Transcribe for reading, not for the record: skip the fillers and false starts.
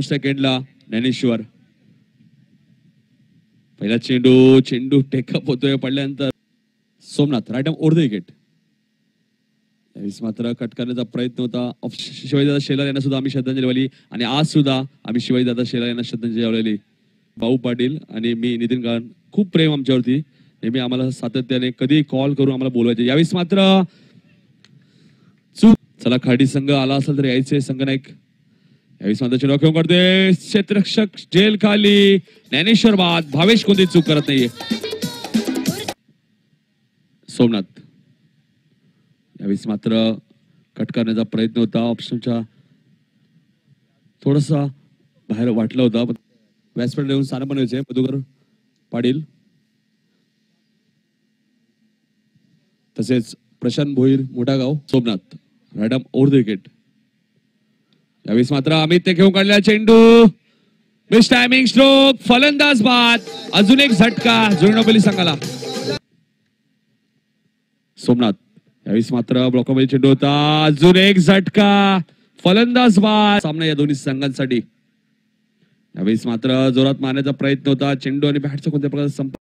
सेकंडला ज्ञानेश्वर पहिला चेंडू टेकअप होतोय पडल्यानंतर Somnath right arm over the wicket. यावेळेस मात्र कट करण्याचा प्रयत्न होता. शिवाजीदादा शेलार यांना सुद्धा आम्ही श्रद्धांजली वाहिली आणि आज सुद्धा आम्ही शिवाजीदादा शेलार यांना श्रद्धांजली वाहिली. भाऊ पाटील आणि मी नितीन गाण खूप प्रेम आमच्यावरती, नेहमी आम्हाला सातत्याने कधी कॉल करून आम्हाला बोलवायचे. यावेळेस मात्र चूक. चला खाडी संघ आला असेल तर यायचे संघनायक. यावेळेस मात्र चेंडू घेऊन करते क्षेत्ररक्षक जेल खाली. ज्ञानेश्वर बाद. भावेश कोणती चूक करत नाहीये. सोमनाथ यावेळेस मात्र कट करण्याचा प्रयत्न होता. ऑप्शनच्या थोडासा बाहेर वाटला होता. व्यासपीठ देऊन स्थान पण व्हायचे. मधुकर पाटील तसेच Prashant Bhoir Mothagaon. Somnath right arm over the wicket. यावेळेस मात्र अमित ते घेऊन काढलेला चेंडू मिस टायमिंग स्ट्रोक. फलंदाज बाद. अजून एक झटका जुळणोबली संघाला. सोमनाथ यावेळेस मात्र ब्लॉकमध्ये चेंडू होता. अजून एक झटका. फलंदाज बाद. सामना या दोन्ही संघांसाठी. यावेळेस मात्र जोरात मारण्याचा प्रयत्न होता. चेंडू आणि बॅटचा कोणत्या प्रकारचा संपर्क